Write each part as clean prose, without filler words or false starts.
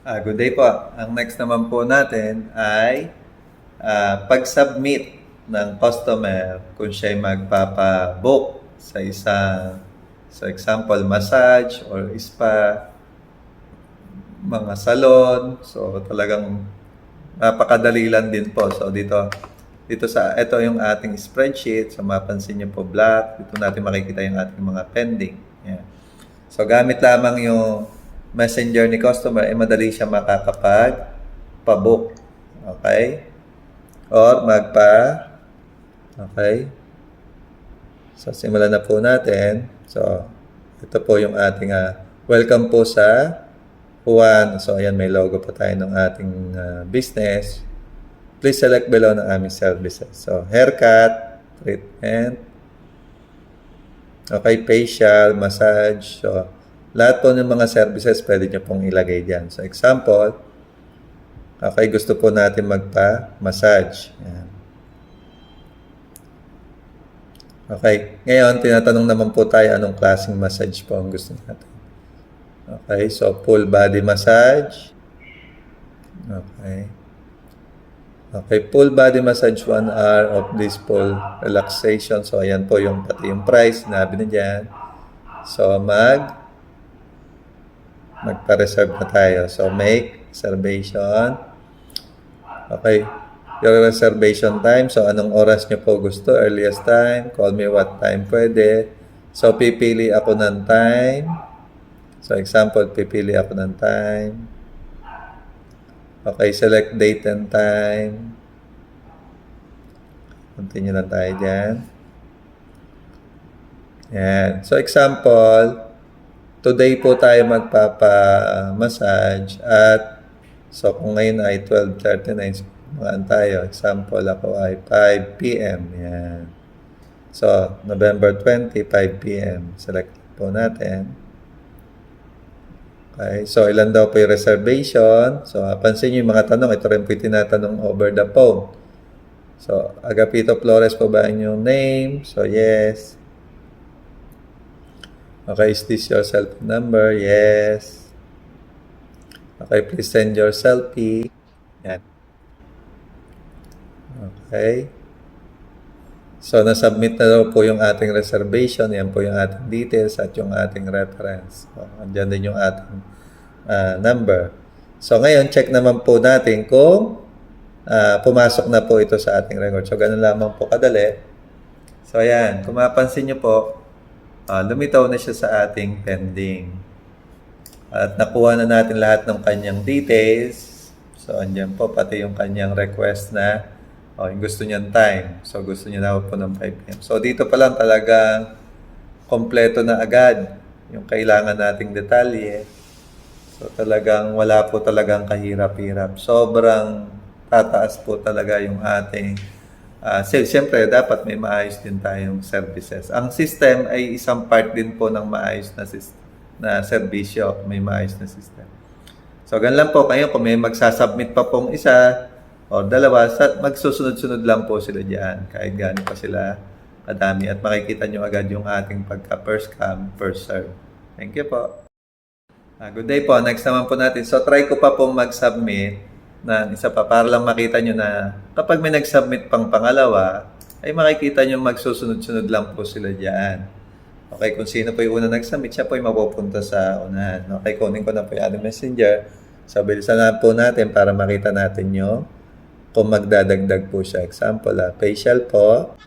Good day po. Ang next naman po natin ay pag-submit ng customer kung siya ay magpapabook sa isang, sa example, massage or spa, mga salon. So talagang napakadali lang din po. So dito sa ito yung ating spreadsheet. So mapansin niyo po black. Dito natin makikita yung ating mga pending. Yan. So gamit lamang yung messenger ni customer, madali siya makakapag-pabook. Okay? Or okay? So simulan na po natin. So ito po yung ating welcome po sa Juan. So ayan, may logo po tayo ng ating business. Please select below ng aming services. So haircut, treatment, okay, facial, massage. So lahat po ng mga services pwede nyo pong ilagay dyan. So, example, okay, gusto po natin magpa-massage. Yan. Okay, ngayon, tinatanong naman po tayo anong klaseng massage po ang gusto natin. Okay, so full body massage. Okay. Okay, full body massage, 1 hour of blissful relaxation. So, ayan po yung pati yung price, sinabi na dyan. So, magpa-reserve na tayo. So, make reservation. Okay. Your reservation time. So, anong oras nyo po gusto? Earliest time. Call me what time pwede. So, pipili ako ng time. So, example, pipili ako ng time. Okay, select date and time. Continue lang tayo dyan. Yan. So, example, today po tayo magpapa-massage at so kung ngayon ay 12:39, magaan tayo. Example, ako ay 5 p.m. Yan. So, November 20, 5 p.m. Select po natin. Okay. So, ilan daw po yung reservation? So, pansin nyo yung mga tanong. Ito rin po yung tinatanong over the phone. So, Agapito Flores po ba ang yung name? So, yes. Okay, is this your cell phone number? Yes. Okay, please send your selfie. Yan. Okay. So, nasubmit na daw po yung ating reservation. Yan po yung ating details at yung ating reference. So, andyan din yung ating number. So, ngayon, check naman po natin kung pumasok na po ito sa ating record. So, ganun lamang po kadali. So, ayan. Kung mapansin nyo po, lumitaw na siya sa ating pending. At nakuha na natin lahat ng kanyang details. So, andyan po pati yung kanyang request na yung gusto niyang time. So, gusto niya na po ng 5 p.m. So, dito pa lang talagang kompleto na agad yung kailangan nating detalye. So, talagang wala po talagang kahirap-hirap. Sobrang tataas po talaga yung ating siyempre, dapat may maayos din tayong services. Ang system ay isang part din po ng maayos na serbisyo, may maayos na system. So, ganun lang po kayo. Kung may magsasubmit pa pong isa o dalawa, magsusunod-sunod lang po sila dyan. Kahit gano'n pa sila kadami. At makikita nyo agad yung ating pagka-first come, first serve. Thank you po. Good day po. Next naman po natin. So, try ko pa pong mag-submit ng isa pa para lang makita nyo na kapag may nag-submit pang pangalawa, ay makikita nyo magsusunod-sunod lang po sila dyan. Okay, kung sino po yung una nag-submit, siya po yung mapupunta sa unahan. Okay, kunin ko na po yung ating messenger. So, bilisan na po natin para makita natin nyo kung magdadagdag po siya. Example, facial po.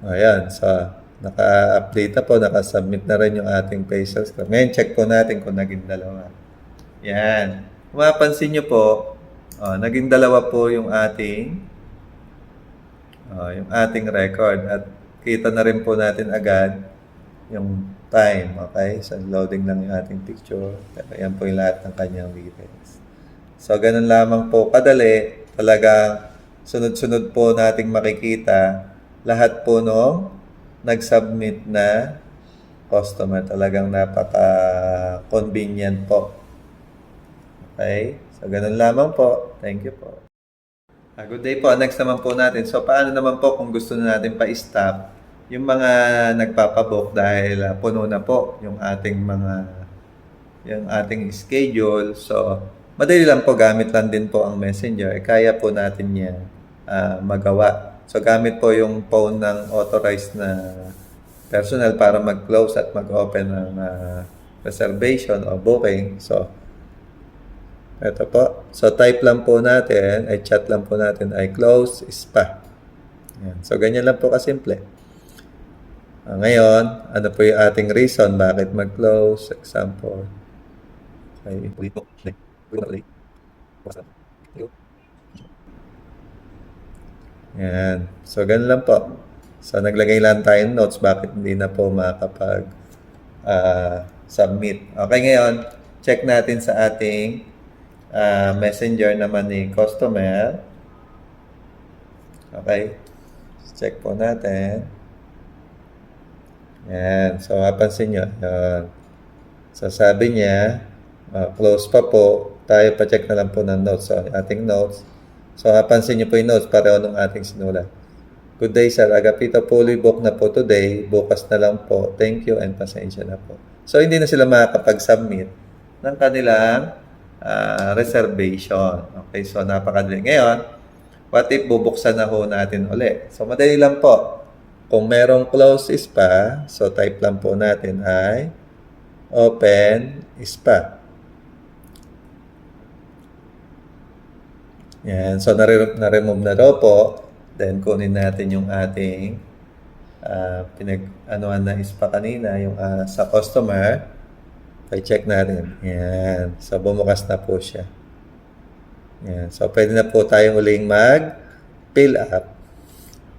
Ayan, so naka-update na po, naka-submit na rin yung ating facial scrub. Ngayon, check po natin kung naging dalawa. Yan. Kung mapansin nyo po, naging dalawa po yung ating record. At kita na rin po natin agad yung time. Okay? So, loading lang yung ating picture. Ayan po yung lahat ng kanyang details. So, ganun lamang po kadali. Talagang sunod-sunod po nating makikita lahat po nung nag-submit na customer. Talagang napaka-convenient po. Okay? So, ganun lamang po. Thank you po. Good day po. Next naman po natin. So, paano naman po kung gusto na natin pa-stop yung mga nagpapabook dahil puno na po yung ating schedule. So, madali lang po, gamit lang din po ang Messenger. Kaya po natin yan magawa. So, gamit po yung phone ng authorized na personnel para mag-close at mag-open ng reservation o booking. So, ito po. So, type lang po natin, ay chat lang po natin, ay close spa. Yan. So, ganyan lang po kasimple. Ngayon, ano po yung ating reason bakit mag-close? Example. Okay. Yan. So, ganun lang po. So, naglagay lang tayong notes bakit hindi na po makapag-submit. Okay, ngayon, check natin sa ating messenger naman ni customer. Okay. Check po natin. Yan. So, mapansin nyo. Yan. So, sabi niya, close pa po. Tayo pa-check na lang po ng notes. So, ating notes. So, mapansin nyo po yung notes pareho ng ating sinulat. Good day, sir. Agapito, fully book na po today. Bukas na lang po. Thank you and pasensya na po. So, hindi na sila makakapag-submit ng kanilang reservation. Okay, so napakadali. Ngayon, what if bubuksan na ho natin ulit? So, madali lang po. Kung merong close spa, so type lang po natin ay open spa. Yan. So, na-remove na daw po. Then, kunin natin yung ating pinag-anuan na spa kanina, yung sa customer. I-check natin. Yan. So, bumukas na po siya. Yan. So, pwede na po tayong uling mag-fill up.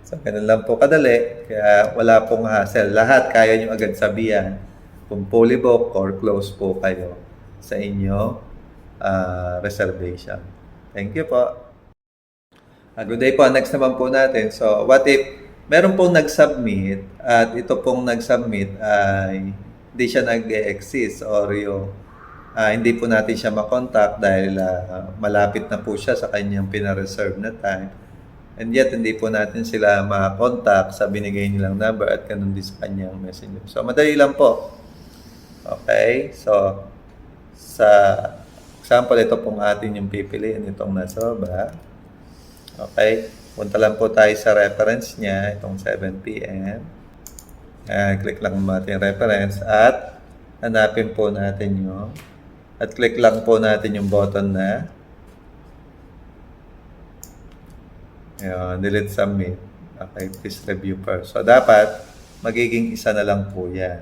So, ganun lang po kadali. Kaya wala pong hassle. Lahat kaya nyo agad sabihan kung fully book or close po kayo sa inyo reservation. Thank you po. Good day po. Next naman po natin. So, what if meron pong nag-submit at ito pong nag-submit ay hindi siya nag-exist or yung hindi po natin siya makontak dahil malapit na po siya sa kanyang pina-reserve na time. And yet, hindi po natin sila makakontak sa binigay nilang number at ganun din sa kanyang messenger. So, madali lang po. Okay? So, sa example, ito pong atin yung pipiliin itong nasa baba. Okay? Punta lang po tayo sa reference niya, itong 7 p.m. Click lang natin yung reference at hanapin po natin yung at click lang po natin yung button na delete submit. Okay, please review first. So, dapat magiging isa na lang po yan.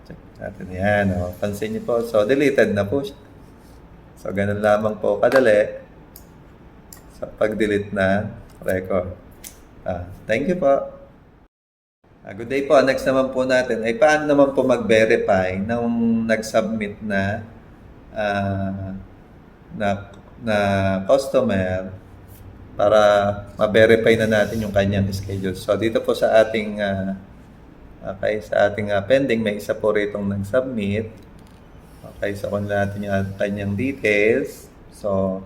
Check natin yan. Pansin niyo po. So, deleted na po siya. So, ganun lamang po kadali sa pag-delete na record. Thank you po. Good day po. Next naman po natin ay paano naman po mag-verify nung nag-submit na customer para ma-verify na natin yung kanyang schedule. So, dito po sa ating pending, may isa po ritong nag-submit. Okay, so kung natin yung kanyang details. So,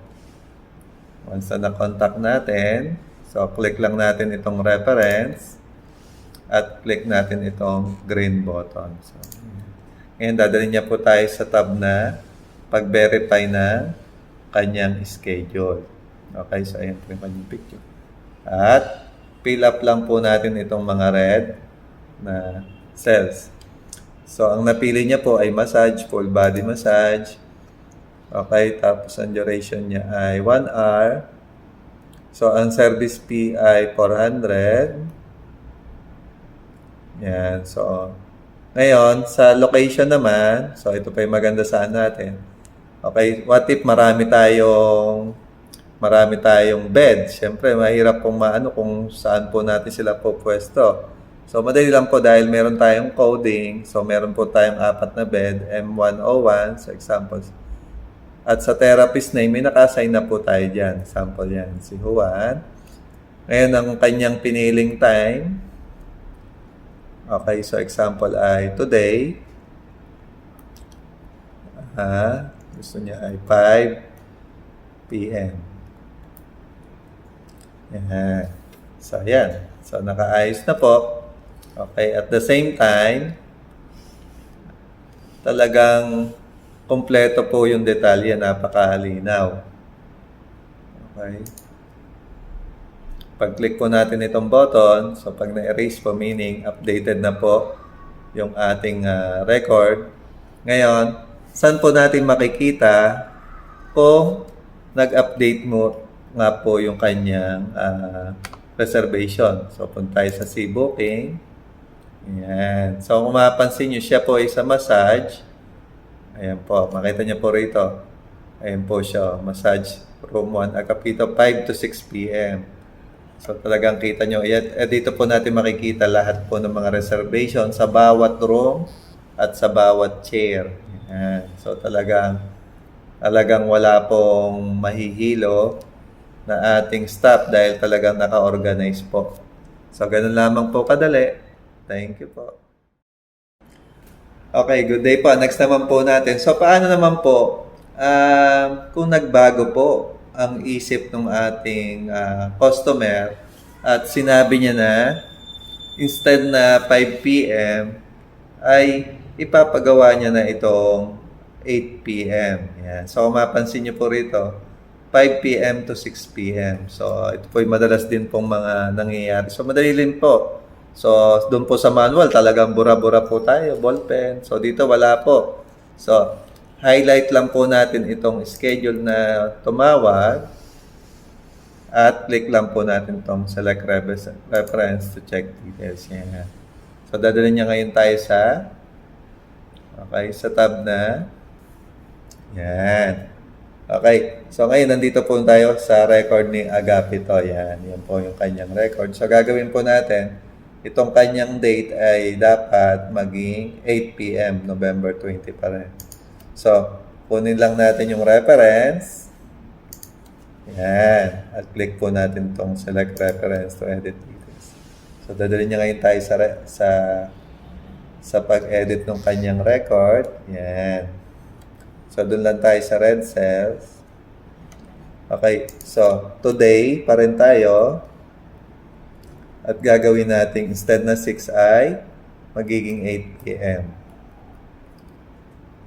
once na na-contact natin, so click lang natin itong reference at click natin itong green button. So, ngayon, dadalhin niya po tayo sa tab na pag-verify na kanyang schedule. Okay, so ayan po yung kanyang picture. At fill up lang po natin itong mga red na cells. So, ang napili niya po ay massage, full body massage. Okay, tapos ang duration niya ay 1 hour. So, ang service fee ay 400. Yan, so ngayon, sa location naman, so ito pa yung maganda saan natin. Okay, what if marami tayong bed? Siyempre, mahirap pong maano kung saan po natin sila po pwesto. So, madali lang po dahil meron tayong coding. So, meron po tayong 4 na bed, M101, so examples. At sa therapist name, may naka-assign na po tayo dyan. Sample yan, si Juan. Ngayon, ang kanyang piniling time. Okay, so example ay today. Gusto niya ay 5 p.m. Yan. So, yan. So, nakaayos na po. Okay, at the same time, talagang kompleto po yung detalye, napakalinaw. Okay. Pag-click po natin itong button, so pag na-erase po, meaning updated na po yung ating record. Ngayon, saan po natin makikita kung nag-update mo nga po yung kanyang reservation. So, punta tayo sa See Booking. Ayan. So, kung mapapansin nyo, siya po ay sa massage. Ayan po, makita niyo po rito. Ayan po siya, massage room 1, Agapito, 5 to 6 p.m. So, talagang kita nyo. Dito po natin makikita lahat po ng mga reservation sa bawat room at sa bawat chair. Ayan. So, talagang wala pong mahihilo na ating staff dahil talagang naka-organize po. So, ganun lamang po kadali. Thank you po. Okay, good day po. Next naman po natin. So, paano naman po kung nagbago po ang isip ng ating customer at sinabi niya na instead na 5 p.m. ay ipapagawa niya na itong 8 p.m. Yan. So, mapansin niyo po rito, 5 p.m. to 6 p.m. So, ito po yung madalas din pong mga nangyayari. So, madali din po. So, doon po sa manual, talagang bura-bura po tayo, ballpen. So, dito wala po. So, highlight lang po natin itong schedule na tumawag at click lang po natin itong select reference to check details. Yan. So, dadalhin niya ngayon tayo sa tab na yan. Okay. So, ngayon nandito po tayo sa record ni Agapito. Yan. Yan po yung kanyang record. So, gagawin po natin, itong kanyang date ay dapat maging 8 p.m. November 20 pa rin. So, kunin lang natin yung reference. Yan. At click po natin itong select reference to edit details. So, dadalhin niya ngayon tayo sa pag-edit ng kanyang record. Yan. So, dun lang tayo sa red cells. Okay. So, today pa rin tayo. At gagawin natin instead na 6 ay magiging 8 p.m.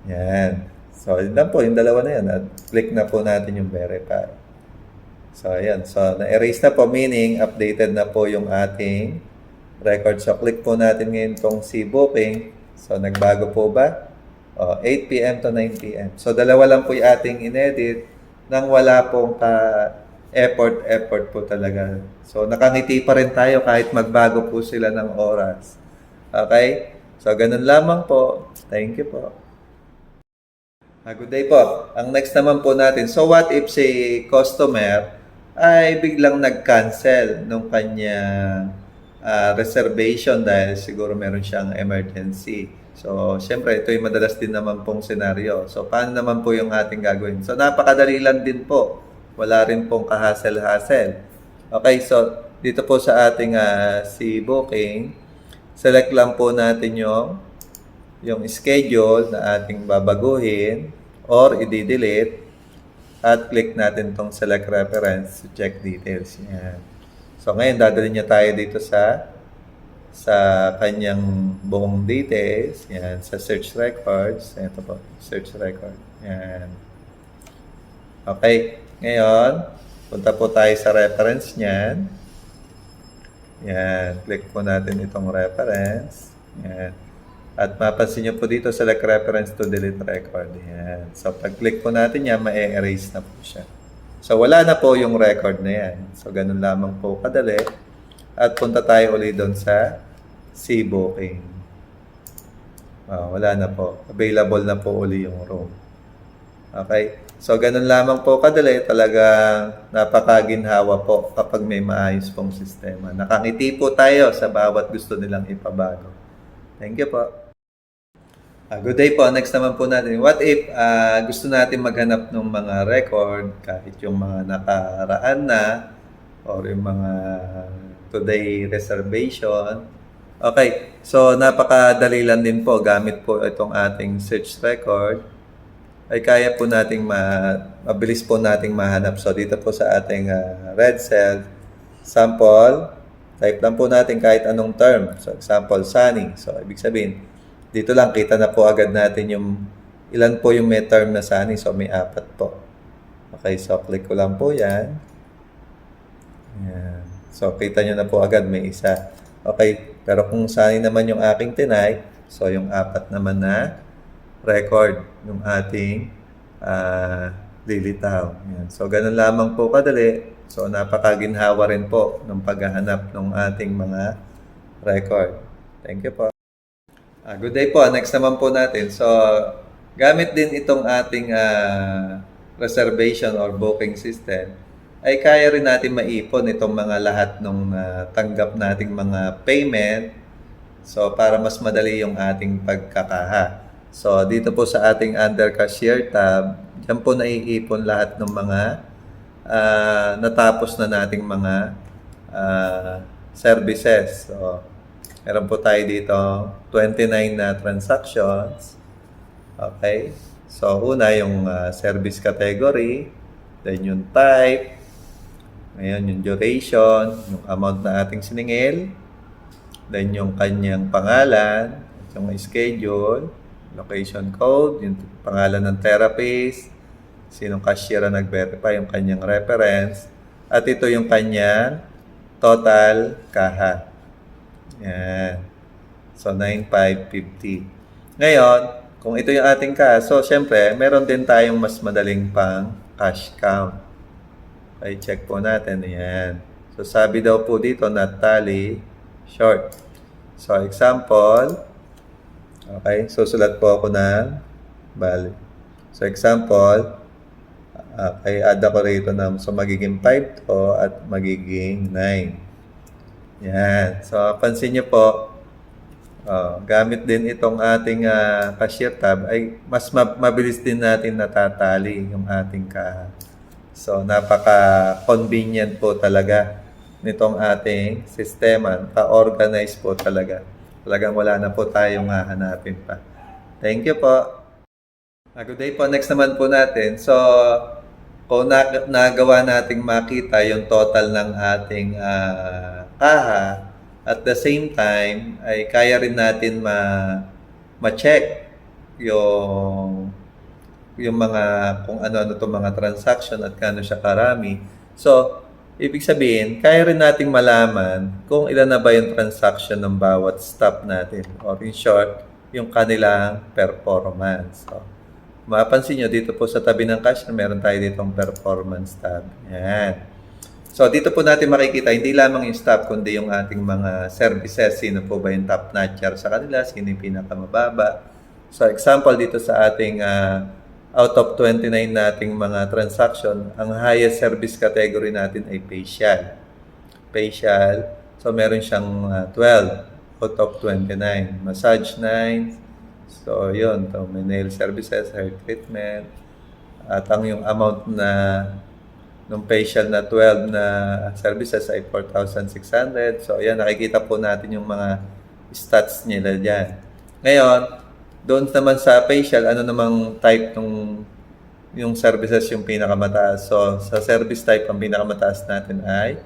Yan. So, yun lang po. Yung dalawa na yan. At click na po natin yung verify. So, ayan. So, na-erase na po. Meaning, updated na po yung ating record. So, click po natin ngayon itong See Booking. So, nagbago po ba? 8 p.m. to 9 p.m. So, dalawa lang po yung ating inedit nang wala pong effort po talaga. So, nakangiti pa rin tayo kahit magbago po sila ng oras. Okay? So, ganun lamang po. Thank you po. Good day po. Ang next naman po natin, so what if si customer ay biglang nag-cancel nung kanyang reservation dahil siguro meron siyang emergency. So, syempre, ito yung madalas din naman pong senaryo. So, paano naman po yung ating gagawin? So, napakadali lang din po. Wala rin pong kahasel-hasel. Okay, so, dito po sa ating See Booking, select lang po natin yung schedule na ating babaguhin or i-delete at click natin tong select reference to check details. Yan. So, ngayon, dadalhin niya tayo dito sa kanyang buong details. Yan, sa search records. Ito po, search record. Yan. Okay, ngayon, punta po tayo sa reference niyan. Yan, click po natin itong reference. Yan. At mapansin nyo po dito, select reference to delete record. Yan. So, pag-click po natin yan, ma-erase na po siya. So, wala na po yung record na yan. So, ganun lamang po kadali. At punta tayo ulit doon sa See Booking. Wala na po. Available na po ulit yung room. Okay? So, ganun lamang po kadali. Talagang napakaginhawa po kapag may maayos pong sistema. Nakangiti po tayo sa bawat gusto nilang ipabago. Thank you po. Good day po. Next naman po natin. What if gusto natin maghanap ng mga record, kahit yung mga nakaraan na or yung mga today reservation. Okay. So, napakadali lang din po. Gamit po itong ating search record. Ay kaya po nating mabilis po nating mahanap. So, dito po sa ating red cell, sample, Type lang po natin kahit anong term. So, example, Sunny. So, ibig sabihin, dito lang kita na po agad natin yung ilan po yung may term na Sunny. So, may 4 po. Okay, so click ko lang po yan. Yan. So, kita nyo na po agad may isa. Okay, pero kung Sunny naman yung aking tinay, so yung 4 naman na record yung ating lilitaw. Yan. So, ganun lamang po kadali. So, napakaginhawa rin po ng paghahanap ng ating mga record. Thank you po. Good day po. Next naman po natin. So, gamit din itong ating reservation or booking system, ay kaya rin natin maipon itong mga lahat ng tanggap nating mga payment. So, para mas madali yung ating pagkakaha. So, dito po sa ating under cashier tab, dyan po naiipon lahat ng mga natapos na nating mga services. So, meron po tayo dito 29 na transactions. Okay. So, una yung service category, then yung type, ngayon yung duration, yung amount na ating siningil, then yung kanyang pangalan, yung schedule, location code, yung pangalan ng therapist, sinong cashier na nag-verify, yung kanyang reference, at ito yung kanyang total kaha. Yan. So, 9,550. Ngayon, kung ito yung ating cash, so, syempre, meron din tayong mas madaling pang cash count. Okay, check po natin. Yan. So, sabi daw po dito, not tally short. So, example, okay, susulat po ako ng value. So, example, okay, add ako rito na, so, magiging 5 to at magiging 9. Yan. So, pansin nyo po, gamit din itong ating cashier tab, ay mas mabilis din natin natatali yung ating kaha. So, napaka-convenient po talaga nitong ating sistema. Pa-organize po talaga. Talagang wala na po tayong hahanapin pa. Thank you po. Good day po. Next naman po natin. So, kung nagawa nating makita yung total ng ating kaha, at the same time, ay kaya rin natin ma-check yung mga, kung ano-ano itong mga transaction at kano siya karami. So, ibig sabihin, kaya rin nating malaman kung ilan na ba yung transaction ng bawat stop natin. Or in short, yung kanilang performance. So, mapansin nyo, dito po sa tabi ng cash, meron tayo ditong performance tab. Yan. So, dito po natin makikita, hindi lamang yung stop, kundi yung ating mga services. Sino po ba yung top notcher sa kanila? Sino yung pinakamababa? So, example dito sa ating out of 29 nating mga transaction, ang highest service category natin ay facial. Facial. So, meron siyang 12 out of 29. Massage 9. So, yun. So, may nail services, hair treatment. At ang yung amount na nung facial na 12 na services ay 4,600. So, ayan, nakikita po natin yung mga stats nila dyan. Ngayon, doon naman sa facial, ano namang type yung services yung pinakamataas. So, sa service type, ang pinakamataas natin ay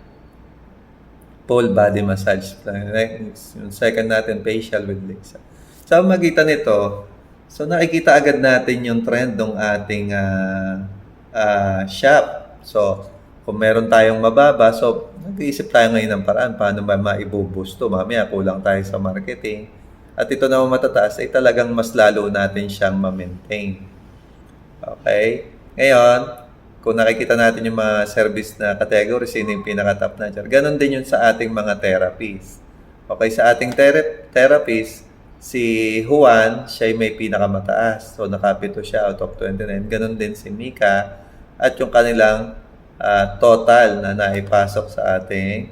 full body massage. Yung second natin, facial with laser. Sa magitan nito, so nakikita agad natin yung trend ng ating shop. So, kung meron tayong mababa, so nag-iisip tayo ngayon ng paraan paano ba maibuboost to. Mamaya kulang tayo sa marketing. At ito na matataas ay talagang mas lalo natin siyang ma-maintain. Okay? Ngayon, kung nakikita natin yung mga service na category, sino yung pinaka-top notcher. Ganon din yun sa ating mga therapies. Okay, sa ating therapies, si Juan, siya may pinakamataas. So, nakapito siya out of 29. Ganon din si Mika. At yung kanilang total na naipasok sa ating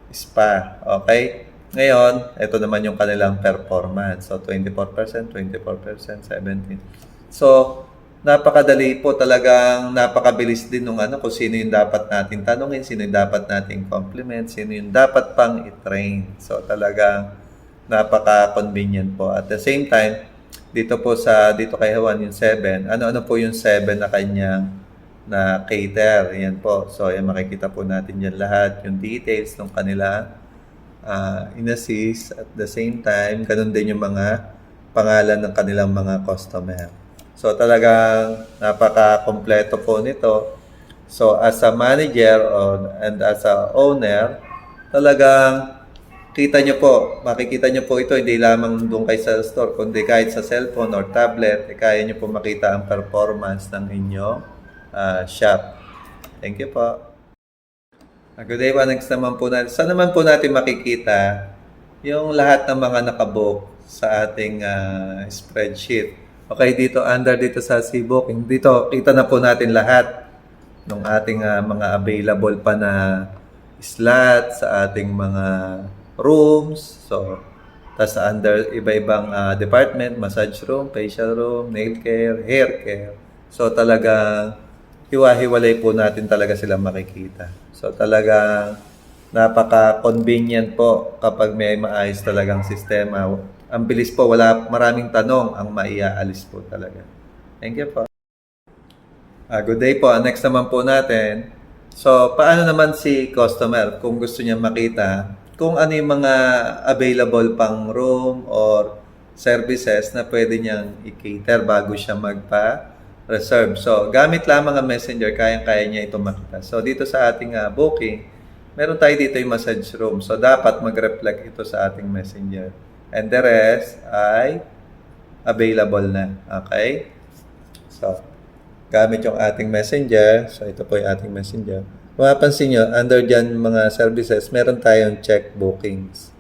spa. Okay? Ngayon, ito naman yung kanilang performance. So, 24%, 24%, 17%. So, napakadali po, talagang napakabilis din nung kung sino yung dapat nating tanungin, sino yung dapat nating compliment, sino yung dapat pang i-train. So, talagang napaka-convenient po. At the same time, dito kay Juan yung 7. Ano-ano po yung 7 na kanyang na cater. Yan po. So, yan makikita po natin dyan lahat. Yung details ng kanila in-assist. At the same time, ganun din yung mga pangalan ng kanilang mga customer. So, talagang napaka-kompleto po nito. So, as a manager and as a owner, talagang makikita nyo po ito hindi lamang doon kayo sa store, kundi kahit sa cellphone or tablet, kaya nyo po makita ang performance ng inyong shop. Thank you po. Good day po. Next naman po natin. Saan naman po natin makikita yung lahat ng mga nakabook sa ating spreadsheet? Okay, dito sa C-Booking, dito kita na po natin lahat ng ating mga available pa na slot sa ating mga rooms. So, tas under iba-ibang department, massage room, facial room, nail care, hair care. So, talagang hiwa-hiwalay po natin talaga sila makikita. So, talagang napaka-convenient po kapag may maayos talagang sistema. Ang bilis po, maraming tanong ang maiaalis po talaga. Thank you po. Good day po. Next naman po natin. So, paano naman si customer kung gusto niya makita kung ano yung mga available pang room or services na pwede niyang i-cater bago siya magpa-reserve. So, gamit lamang ang messenger, kayang-kaya niya ito makita. So, dito sa ating booking, meron tayo dito yung massage room. So, dapat mag-reflect ito sa ating messenger. And the rest ay available na. Okay? So, gamit yung ating messenger. So, ito po yung ating messenger. Kung mapansin nyo, under dyan mga services, meron tayong check bookings.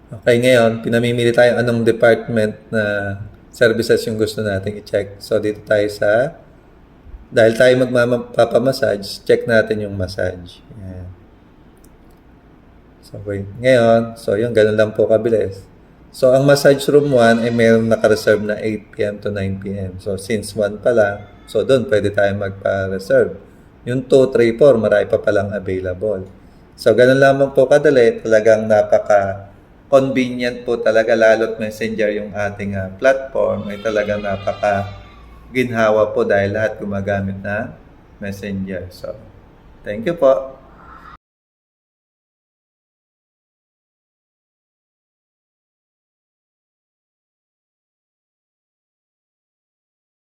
Okay, ngayon, pinamimili tayo anong department na services yung gusto natin i-check. So, dito tayo dahil tayo magpapamassage, check natin yung massage. Yan. So, wait. Ngayon, yung ganun lang po kabilis. So, ang massage room 1 ay mayroong naka-reserve na 8 p.m. to 9 p.m. So, since 1 pa lang, so doon pwede tayo magpa-reserve. Yung 2, 3, 4, marami pa palang available. So, ganun lamang po kadali. Talagang napaka-convenient po talaga, lalo't messenger yung ating platform. Ay talagang napaka-ginhawa po dahil lahat gumagamit na messenger. So, thank you po.